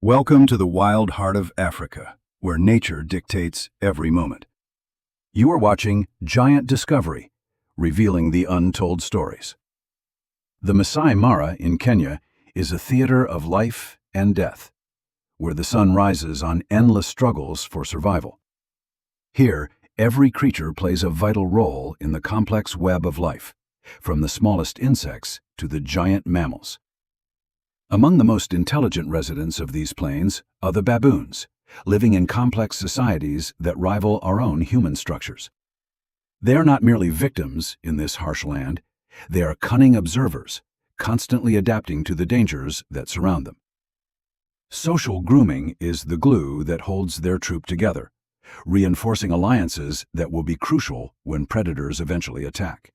Welcome to the wild heart of Africa, where nature dictates every moment. You are watching Giant Discovery, revealing the untold stories. The Masai Mara in Kenya is a theater of life and death, where the sun rises on endless struggles for survival. Here, every creature plays a vital role in the complex web of life, from the smallest insects to the giant mammals. Among the most intelligent residents of these plains are the baboons, living in complex societies that rival our own human structures. They are not merely victims in this harsh land, they are cunning observers, constantly adapting to the dangers that surround them. Social grooming is the glue that holds their troop together, reinforcing alliances that will be crucial when predators eventually attack.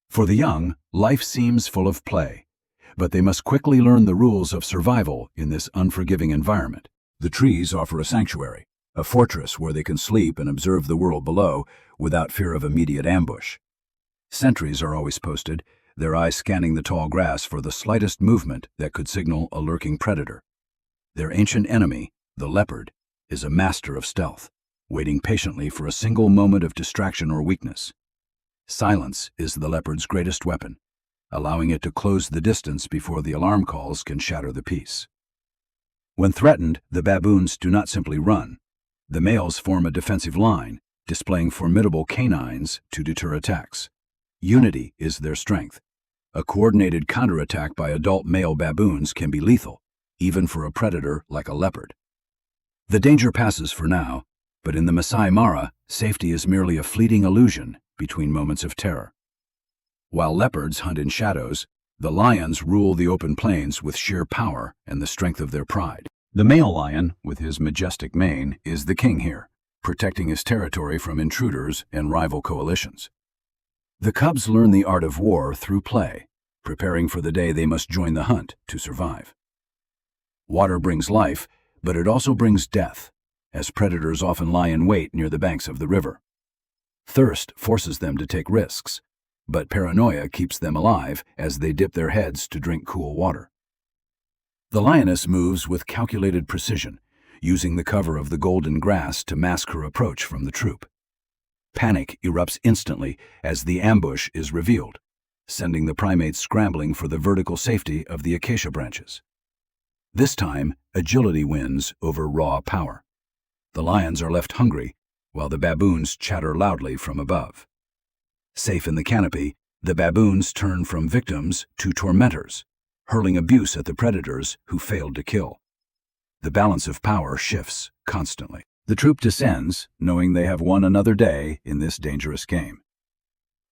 For the young, life seems full of play, but they must quickly learn the rules of survival in this unforgiving environment. The trees offer a sanctuary, a fortress where they can sleep and observe the world below without fear of immediate ambush. Sentries are always posted, their eyes scanning the tall grass for the slightest movement that could signal a lurking predator. Their ancient enemy, the leopard, is a master of stealth, waiting patiently for a single moment of distraction or weakness. Silence is the leopard's greatest weapon, allowing it to close the distance before the alarm calls can shatter the peace. When threatened, the baboons do not simply run. The males form a defensive line, displaying formidable canines to deter attacks. Unity is their strength. A coordinated counterattack by adult male baboons can be lethal, even for a predator like a leopard. The danger passes for now, but in the Masai Mara, safety is merely a fleeting illusion between moments of terror. While leopards hunt in shadows, the lions rule the open plains with sheer power and the strength of their pride. The male lion, with his majestic mane, is the king here, protecting his territory from intruders and rival coalitions. The cubs learn the art of war through play, preparing for the day they must join the hunt to survive. Water brings life, but it also brings death, as predators often lie in wait near the banks of the river. Thirst forces them to take risks, but paranoia keeps them alive as they dip their heads to drink cool water. The lioness moves with calculated precision, using the cover of the golden grass to mask her approach from the troop. Panic erupts instantly as the ambush is revealed, sending the primates scrambling for the vertical safety of the acacia branches. This time, agility wins over raw power. The lions are left hungry, while the baboons chatter loudly from above. Safe in the canopy, the baboons turn from victims to tormentors, hurling abuse at the predators who failed to kill. The balance of power shifts constantly. The troop descends, knowing they have won another day in this dangerous game.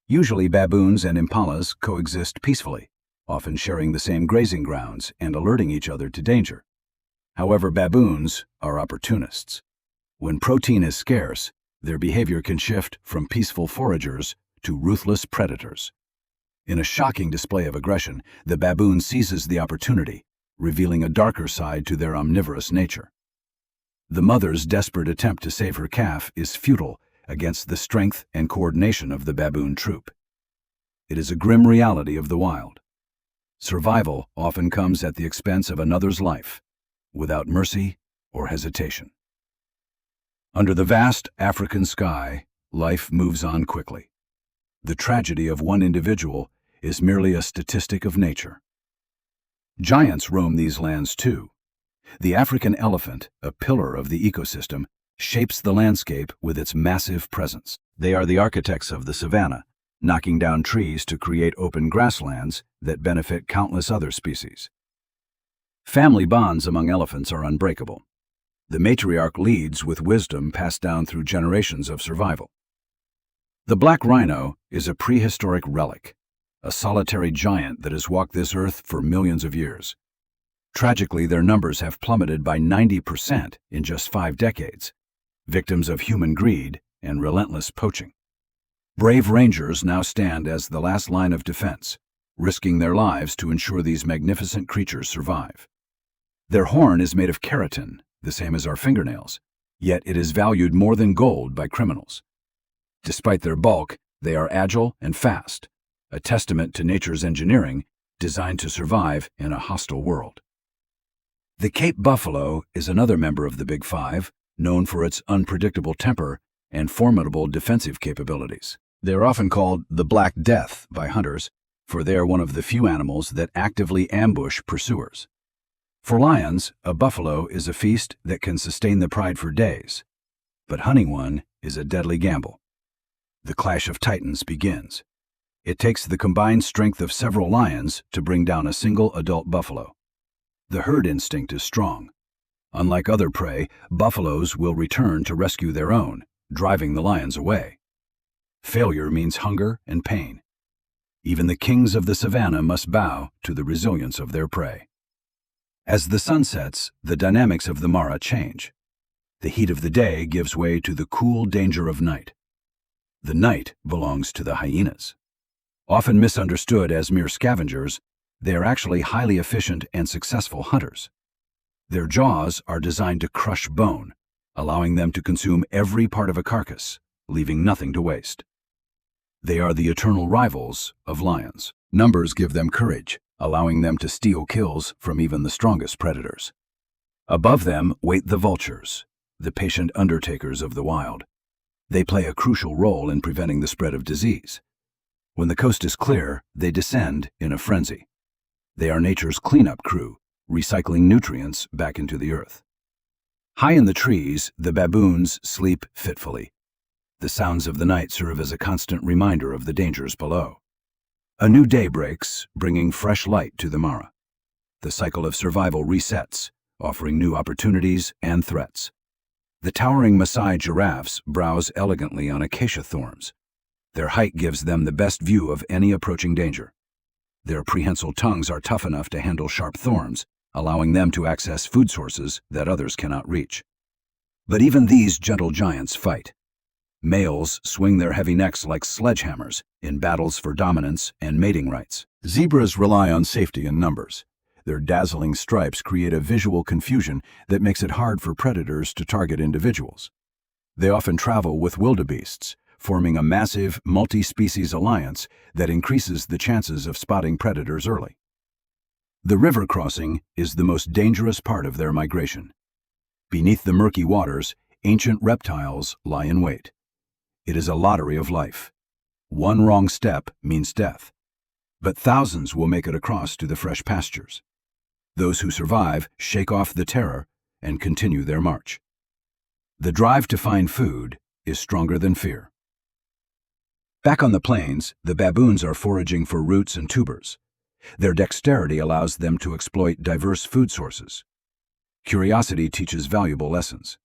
Usually baboons and impalas coexist peacefully, often sharing the same grazing grounds and alerting each other to danger. However, baboons are opportunists. When protein is scarce, their behavior can shift from peaceful foragers to ruthless predators. In a shocking display of aggression, the baboon seizes the opportunity, revealing a darker side to their omnivorous nature. The mother's desperate attempt to save her calf is futile against the strength and coordination of the baboon troop. It is a grim reality of the wild. Survival often comes at the expense of another's life, without mercy or hesitation. Under the vast African sky, life moves on quickly. The tragedy of one individual is merely a statistic of nature. Giants roam these lands too. The African elephant, a pillar of the ecosystem, shapes the landscape with its massive presence. They are the architects of the Savannah, knocking down trees to create open grasslands that benefit countless other species. Family bonds among elephants are unbreakable. The matriarch leads with wisdom passed down through generations of survival. The Black Rhino is a prehistoric relic, a solitary giant that has walked this earth for millions of years. Tragically, their numbers have plummeted by 90% in just 5 decades, victims of human greed and relentless poaching. Brave rangers now stand as the last line of defense, risking their lives to ensure these magnificent creatures survive. Their horn is made of keratin, the same as our fingernails, yet it is valued more than gold by criminals. Despite their bulk, they are agile and fast, a testament to nature's engineering designed to survive in a hostile world. The Cape buffalo is another member of the Big Five, known for its unpredictable temper and formidable defensive capabilities. They are often called the Black Death by hunters, for they are one of the few animals that actively ambush pursuers. For lions, a buffalo is a feast that can sustain the pride for days, but hunting one is a deadly gamble. The clash of titans begins. It takes the combined strength of several lions to bring down a single adult buffalo. The herd instinct is strong. Unlike other prey, buffaloes will return to rescue their own, driving the lions away. Failure means hunger and pain. Even the kings of the savannah must bow to the resilience of their prey. As the sun sets, the dynamics of the Mara change. The heat of the day gives way to the cool danger of night. The night belongs to the hyenas. Often misunderstood as mere scavengers, they are actually highly efficient and successful hunters. Their jaws are designed to crush bone, allowing them to consume every part of a carcass, leaving nothing to waste. They are the eternal rivals of lions. Numbers give them courage, allowing them to steal kills from even the strongest predators. Above them wait the vultures, the patient undertakers of the wild. They play a crucial role in preventing the spread of disease. When the coast is clear, they descend in a frenzy. They are nature's cleanup crew, recycling nutrients back into the earth. High in the trees, the baboons sleep fitfully. The sounds of the night serve as a constant reminder of the dangers below. A new day breaks, bringing fresh light to the Mara. The cycle of survival resets, offering new opportunities and threats. The towering Masai giraffes browse elegantly on acacia thorns. Their height gives them the best view of any approaching danger. Their prehensile tongues are tough enough to handle sharp thorns, allowing them to access food sources that others cannot reach. But even these gentle giants fight. Males swing their heavy necks like sledgehammers in battles for dominance and mating rights. Zebras rely on safety in numbers. Their dazzling stripes create a visual confusion that makes it hard for predators to target individuals. They often travel with wildebeests, forming a massive, multi-species alliance that increases the chances of spotting predators early. The river crossing is the most dangerous part of their migration. Beneath the murky waters, ancient reptiles lie in wait. It is a lottery of life. One wrong step means death, but thousands will make it across to the fresh pastures. Those who survive shake off the terror and continue their march. The drive to find food is stronger than fear. Back on the plains, the baboons are foraging for roots and tubers. Their dexterity allows them to exploit diverse food sources. Curiosity teaches valuable lessons.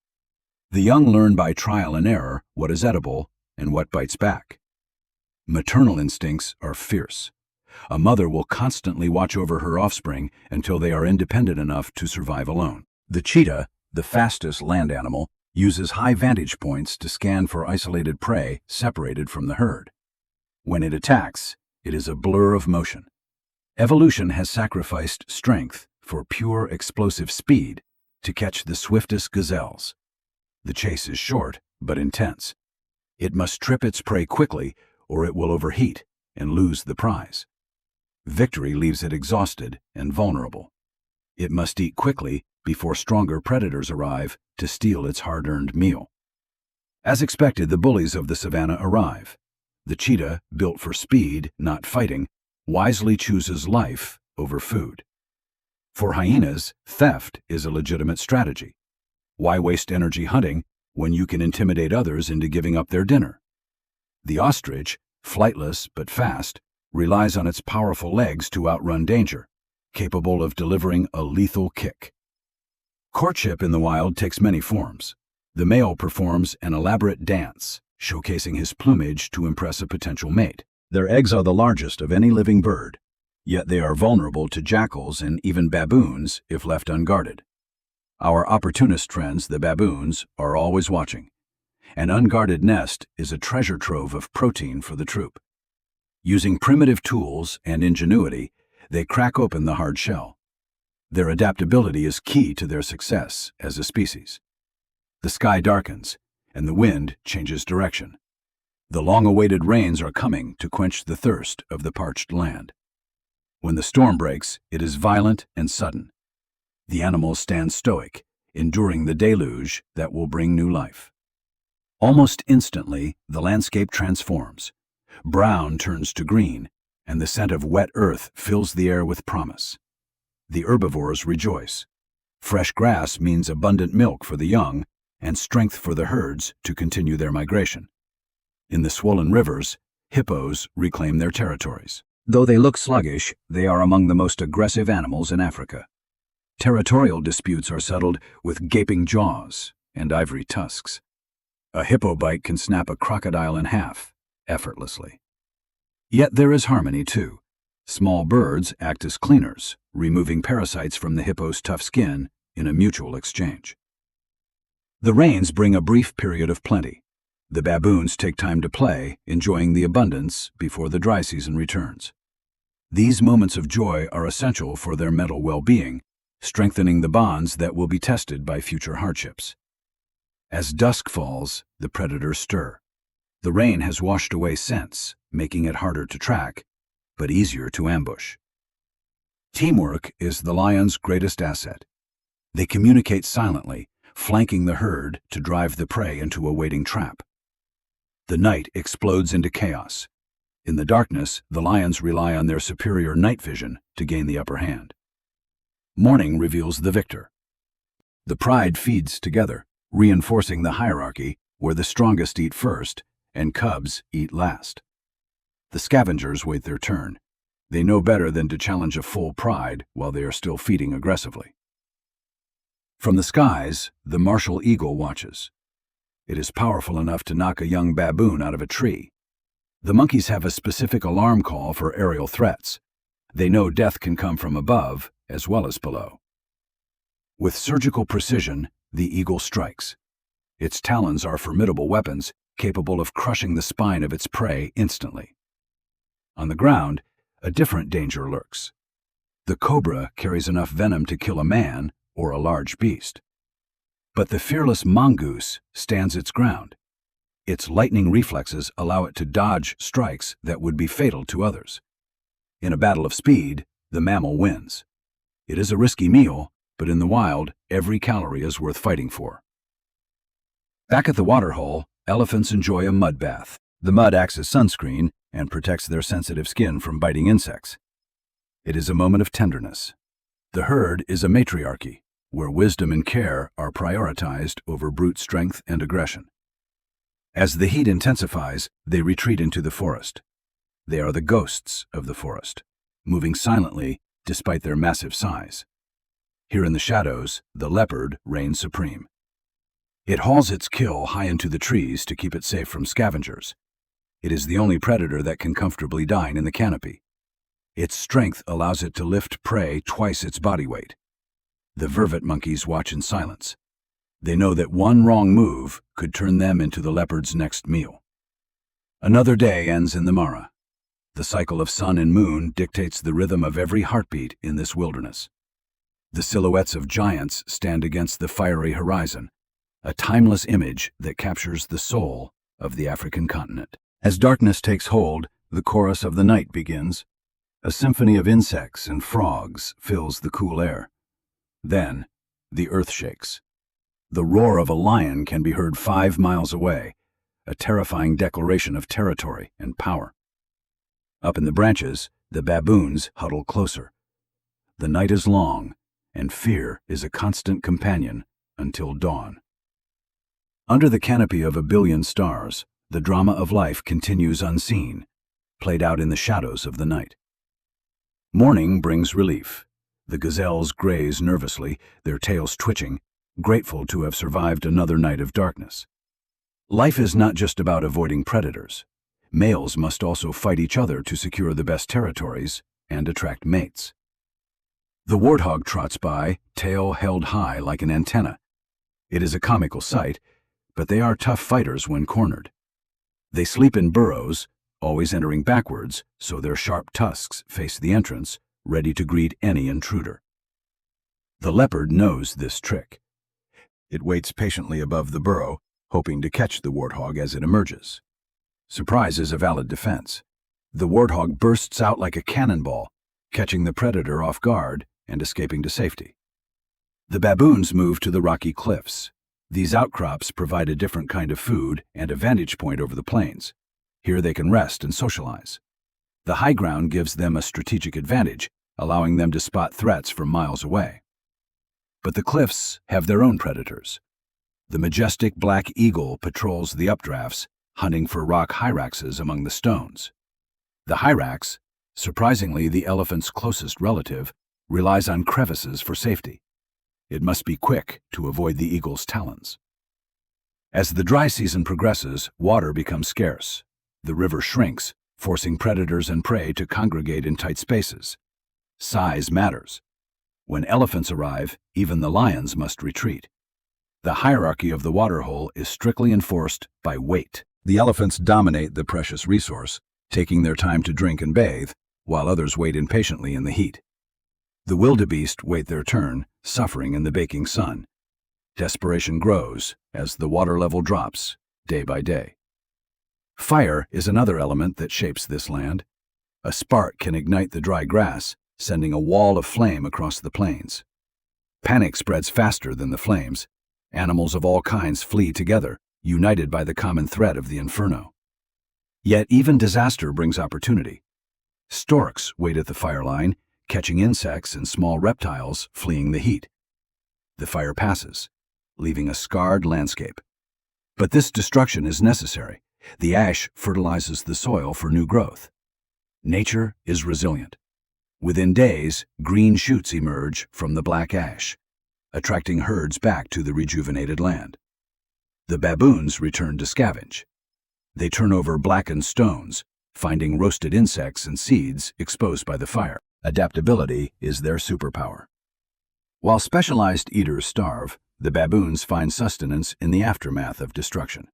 The young learn by trial and error what is edible and what bites back. Maternal instincts are fierce. A mother will constantly watch over her offspring until they are independent enough to survive alone. The cheetah, the fastest land animal, uses high vantage points to scan for isolated prey separated from the herd. When it attacks, it is a blur of motion. Evolution has sacrificed strength for pure explosive speed to catch the swiftest gazelles. The chase is short but intense. It must trip its prey quickly or it will overheat and lose the prize. Victory leaves it exhausted and vulnerable. It must eat quickly before stronger predators arrive to steal its hard-earned meal. As expected, the bullies of the savannah arrive. The cheetah, built for speed, not fighting, wisely chooses life over food. For hyenas, theft is a legitimate strategy. Why waste energy hunting when you can intimidate others into giving up their dinner? The ostrich, flightless but fast, relies on its powerful legs to outrun danger, capable of delivering a lethal kick. Courtship in the wild takes many forms. The male performs an elaborate dance, showcasing his plumage to impress a potential mate. Their eggs are the largest of any living bird, yet they are vulnerable to jackals and even baboons if left unguarded. Our opportunist friends, the baboons, are always watching. An unguarded nest is a treasure trove of protein for the troop. Using primitive tools and ingenuity, they crack open the hard shell. Their adaptability is key to their success as a species. The sky darkens, and the wind changes direction. The long-awaited rains are coming to quench the thirst of the parched land. When the storm breaks, it is violent and sudden. The animals stand stoic, enduring the deluge that will bring new life. Almost instantly, the landscape transforms. Brown turns to green, and the scent of wet earth fills the air with promise. The herbivores rejoice. Fresh grass means abundant milk for the young and strength for the herds to continue their migration. In the swollen rivers, hippos reclaim their territories. Though they look sluggish, they are among the most aggressive animals in Africa. Territorial disputes are settled with gaping jaws and ivory tusks. A hippo bite can snap a crocodile in half, effortlessly. Yet there is harmony too. Small birds act as cleaners, removing parasites from the hippo's tough skin in a mutual exchange. The rains bring a brief period of plenty. The baboons take time to play, enjoying the abundance before the dry season returns. These moments of joy are essential for their mental well-being, strengthening the bonds that will be tested by future hardships. As dusk falls, the predators stir. The rain has washed away scents, making it harder to track, but easier to ambush. Teamwork is the lion's greatest asset. They communicate silently, flanking the herd to drive the prey into a waiting trap. The night explodes into chaos. In the darkness, the lions rely on their superior night vision to gain the upper hand. Morning reveals the victor. The pride feeds together, reinforcing the hierarchy where the strongest eat first and cubs eat last. The scavengers wait their turn. They know better than to challenge a full pride while they are still feeding aggressively. From the skies, the martial eagle watches. It is powerful enough to knock a young baboon out of a tree. The monkeys have a specific alarm call for aerial threats. They know death can come from above as well as below. With surgical precision, the eagle strikes. Its talons are formidable weapons, capable of crushing the spine of its prey instantly. On the ground, a different danger lurks. The cobra carries enough venom to kill a man or a large beast. But the fearless mongoose stands its ground. Its lightning reflexes allow it to dodge strikes that would be fatal to others. In a battle of speed, the mammal wins. It is a risky meal, but in the wild, every calorie is worth fighting for. Back at the waterhole, elephants enjoy a mud bath. The mud acts as sunscreen and protects their sensitive skin from biting insects. It is a moment of tenderness. The herd is a matriarchy, where wisdom and care are prioritized over brute strength and aggression. As the heat intensifies, they retreat into the forest. They are the ghosts of the forest, moving silently despite their massive size. Here in the shadows, the leopard reigns supreme. It hauls its kill high into the trees to keep it safe from scavengers. It is the only predator that can comfortably dine in the canopy. Its strength allows it to lift prey twice its body weight. The vervet monkeys watch in silence. They know that one wrong move could turn them into the leopard's next meal. Another day ends in the Mara. The cycle of sun and moon dictates the rhythm of every heartbeat in this wilderness. The silhouettes of giants stand against the fiery horizon, a timeless image that captures the soul of the African continent. As darkness takes hold, the chorus of the night begins. A symphony of insects and frogs fills the cool air. Then, the earth shakes. The roar of a lion can be heard 5 miles away, a terrifying declaration of territory and power. Up in the branches, the baboons huddle closer. The night is long, and fear is a constant companion until dawn. Under the canopy of a billion stars, the drama of life continues unseen, played out in the shadows of the night. Morning brings relief. The gazelles graze nervously, their tails twitching, grateful to have survived another night of darkness. Life is not just about avoiding predators. Males must also fight each other to secure the best territories and attract mates. The warthog trots by, tail held high like an antenna. It is a comical sight, but they are tough fighters when cornered. They sleep in burrows, always entering backwards, so their sharp tusks face the entrance, ready to greet any intruder. The leopard knows this trick. It waits patiently above the burrow, hoping to catch the warthog as it emerges. Surprise is a valid defense. The warthog bursts out like a cannonball, catching the predator off guard and escaping to safety. The baboons move to the rocky cliffs. These outcrops provide a different kind of food and a vantage point over the plains. Here they can rest and socialize. The high ground gives them a strategic advantage, allowing them to spot threats from miles away. But the cliffs have their own predators. The majestic black eagle patrols the updrafts, hunting for rock hyraxes among the stones. The hyrax, surprisingly the elephant's closest relative, relies on crevices for safety. It must be quick to avoid the eagle's talons. As the dry season progresses, water becomes scarce. The river shrinks, forcing predators and prey to congregate in tight spaces. Size matters. When elephants arrive, even the lions must retreat. The hierarchy of the waterhole is strictly enforced by weight. The elephants dominate the precious resource, taking their time to drink and bathe, while others wait impatiently in the heat. The wildebeest wait their turn, suffering in the baking sun. Desperation grows as the water level drops day by day. Fire is another element that shapes this land. A spark can ignite the dry grass, sending a wall of flame across the plains. Panic spreads faster than the flames. Animals of all kinds flee together, united by the common threat of the inferno. Yet even disaster brings opportunity. Storks wait at the fire line, catching insects and small reptiles fleeing the heat. The fire passes, leaving a scarred landscape. But this destruction is necessary. The ash fertilizes the soil for new growth. Nature is resilient. Within days, green shoots emerge from the black ash, attracting herds back to the rejuvenated land. The baboons return to scavenge. They turn over blackened stones, finding roasted insects and seeds exposed by the fire. Adaptability is their superpower. While specialized eaters starve, the baboons find sustenance in the aftermath of destruction.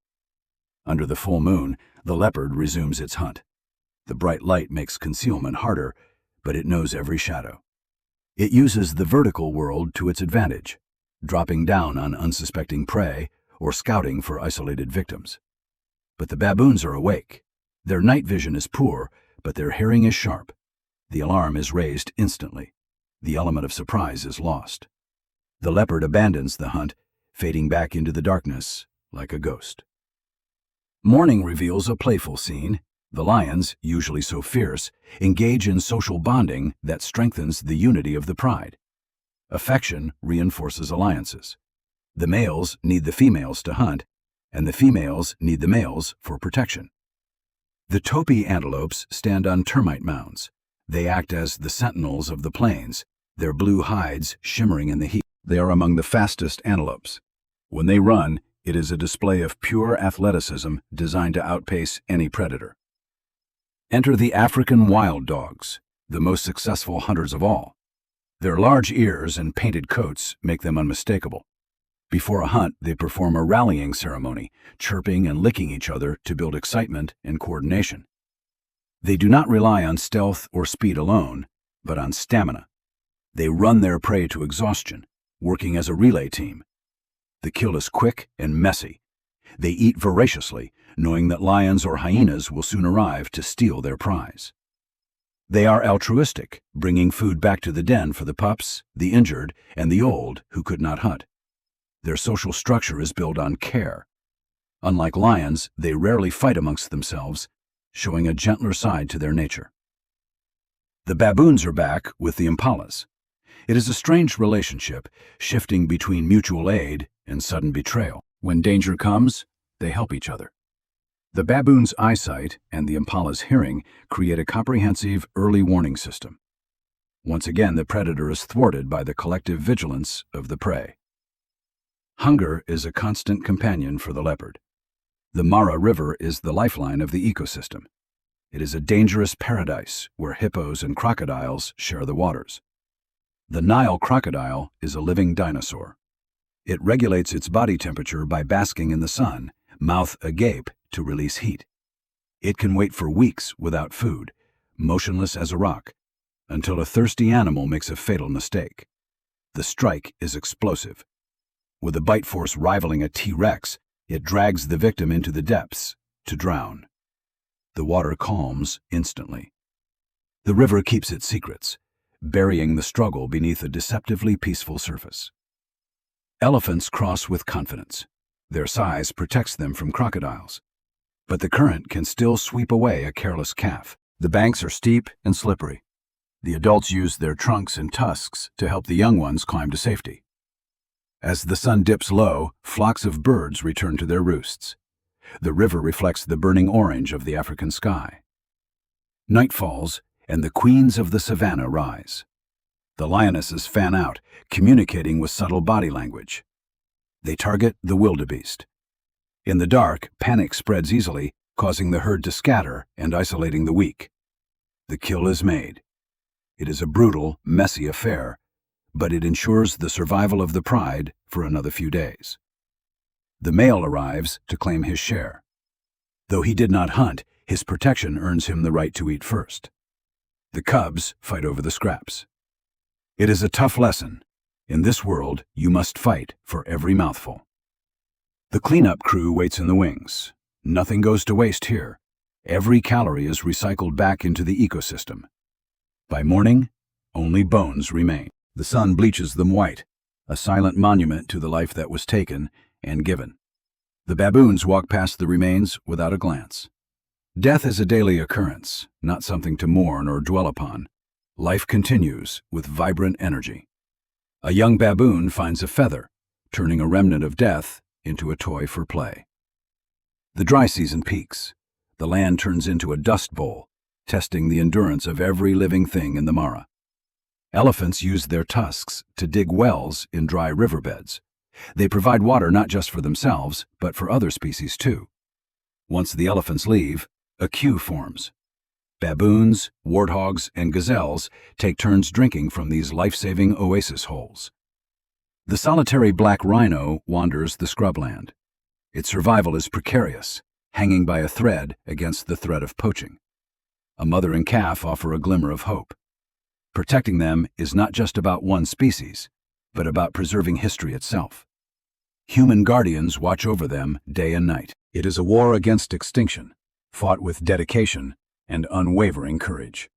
Under the full moon, the leopard resumes its hunt. The bright light makes concealment harder, but it knows every shadow. It uses the vertical world to its advantage, dropping down on unsuspecting prey or scouting for isolated victims. But the baboons are awake. Their night vision is poor, but their hearing is sharp. The alarm is raised instantly. The element of surprise is lost. The leopard abandons the hunt, fading back into the darkness like a ghost. Morning reveals a playful scene. The lions, usually so fierce, engage in social bonding that strengthens the unity of the pride. Affection reinforces alliances. The males need the females to hunt, and the females need the males for protection. The topi antelopes stand on termite mounds. They act as the sentinels of the plains, their blue hides shimmering in the heat. They are among the fastest antelopes. When they run, it is a display of pure athleticism designed to outpace any predator. Enter the African wild dogs, the most successful hunters of all. Their large ears and painted coats make them unmistakable. Before a hunt, they perform a rallying ceremony, chirping and licking each other to build excitement and coordination. They do not rely on stealth or speed alone, but on stamina. They run their prey to exhaustion, working as a relay team. The kill is quick and messy. They eat voraciously, knowing that lions or hyenas will soon arrive to steal their prize. They are altruistic, bringing food back to the den for the pups, the injured, and the old who could not hunt. Their social structure is built on care. Unlike lions, they rarely fight amongst themselves, showing a gentler side to their nature. The baboons are back with the impalas. It is a strange relationship, shifting between mutual aid and sudden betrayal. When danger comes, they help each other. The baboon's eyesight and the impala's hearing create a comprehensive early warning system. Once again, the predator is thwarted by the collective vigilance of the prey. Hunger is a constant companion for the leopard. The Mara River is the lifeline of the ecosystem. It is a dangerous paradise where hippos and crocodiles share the waters. The Nile crocodile is a living dinosaur. It regulates its body temperature by basking in the sun, mouth agape to release heat. It can wait for weeks without food, motionless as a rock, until a thirsty animal makes a fatal mistake. The strike is explosive. With a bite force rivaling a T-Rex, it drags the victim into the depths to drown. The water calms instantly. The river keeps its secrets, burying the struggle beneath a deceptively peaceful surface. Elephants cross with confidence. Their size protects them from crocodiles. But the current can still sweep away a careless calf. The banks are steep and slippery. The adults use their trunks and tusks to help the young ones climb to safety. As the sun dips low, flocks of birds return to their roosts. The river reflects the burning orange of the African sky. Night falls, and the queens of the Savannah rise. The lionesses fan out, communicating with subtle body language. They target the wildebeest. In the dark, panic spreads easily, causing the herd to scatter and isolating the weak. The kill is made. It is a brutal, messy affair, but it ensures the survival of the pride for another few days. The male arrives to claim his share. Though he did not hunt, his protection earns him the right to eat first. The cubs fight over the scraps. It is a tough lesson. In this world, you must fight for every mouthful. The cleanup crew waits in the wings. Nothing goes to waste here. Every calorie is recycled back into the ecosystem. By morning, only bones remain. The sun bleaches them white, a silent monument to the life that was taken and given. The baboons walk past the remains without a glance. Death is a daily occurrence, not something to mourn or dwell upon. Life continues with vibrant energy. A young baboon finds a feather, turning a remnant of death into a toy for play. The dry season peaks. The land turns into a dust bowl, testing the endurance of every living thing in the Mara. Elephants use their tusks to dig wells in dry riverbeds. They provide water not just for themselves, but for other species too. Once the elephants leave, a queue forms. Baboons, warthogs, and gazelles take turns drinking from these life-saving oasis holes. The solitary Black Rhino wanders the scrubland. Its survival is precarious, hanging by a thread against the threat of poaching. A mother and calf offer a glimmer of hope. Protecting them is not just about one species, but about preserving history itself. Human guardians watch over them day and night. It is a war against extinction, fought with dedication and unwavering courage.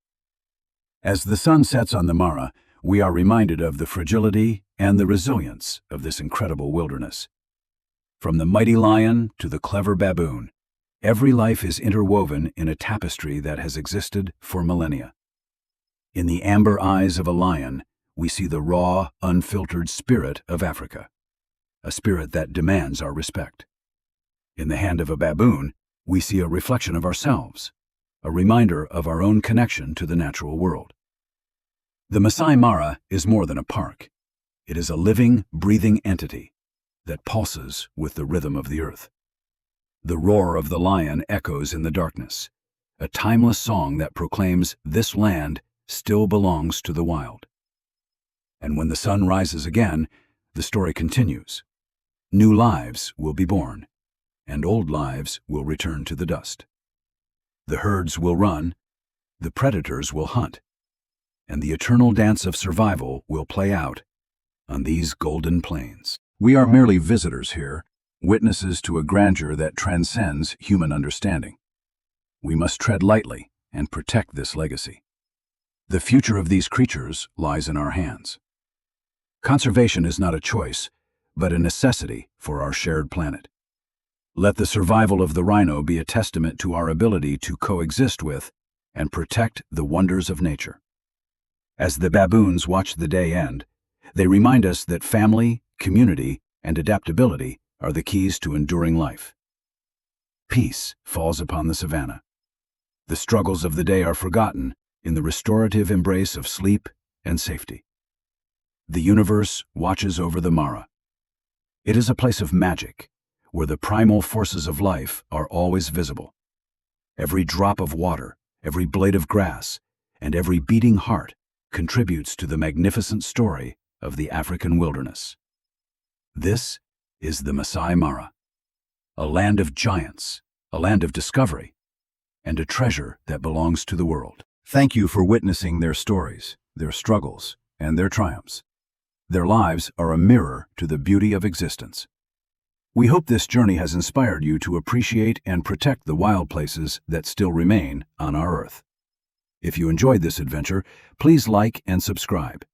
As the sun sets on the Mara, we are reminded of the fragility and the resilience of this incredible wilderness. From the mighty lion to the clever baboon, every life is interwoven in a tapestry that has existed for millennia. In the amber eyes of a lion, we see the raw, unfiltered spirit of Africa, a spirit that demands our respect. In the hand of a baboon, we see a reflection of ourselves, a reminder of our own connection to the natural world. The Masai Mara is more than a park. It is a living, breathing entity that pulses with the rhythm of the earth. The roar of the lion echoes in the darkness, a timeless song that proclaims this land still belongs to the wild. And when the sun rises again, the story continues. New lives will be born, and old lives will return to the dust. The herds will run, the predators will hunt, and the eternal dance of survival will play out on these golden plains. We are merely visitors here, witnesses to a grandeur that transcends human understanding. We must tread lightly and protect this legacy. The future of these creatures lies in our hands. Conservation is not a choice, but a necessity for our shared planet. Let the survival of the rhino be a testament to our ability to coexist with and protect the wonders of nature. As the baboons watch the day end, they remind us that family, community, and adaptability are the keys to enduring life. Peace falls upon the savannah. The struggles of the day are forgotten in the restorative embrace of sleep and safety. The universe watches over the Mara. It is a place of magic, where the primal forces of life are always visible. Every drop of water, every blade of grass, and every beating heart contributes to the magnificent story of the African wilderness. This is the Masai Mara, a land of giants, a land of discovery, and a treasure that belongs to the world. Thank you for witnessing their stories, their struggles, and their triumphs. Their lives are a mirror to the beauty of existence. We hope this journey has inspired you to appreciate and protect the wild places that still remain on our Earth. If you enjoyed this adventure, please like and subscribe.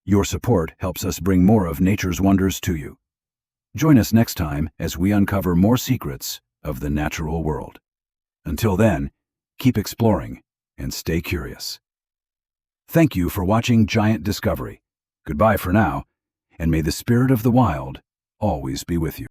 Your support helps us bring more of nature's wonders to you. Join us next time as we uncover more secrets of the natural world. Until then, keep exploring and stay curious. Thank you for watching Giant Discovery. Goodbye for now, and may the spirit of the wild always be with you.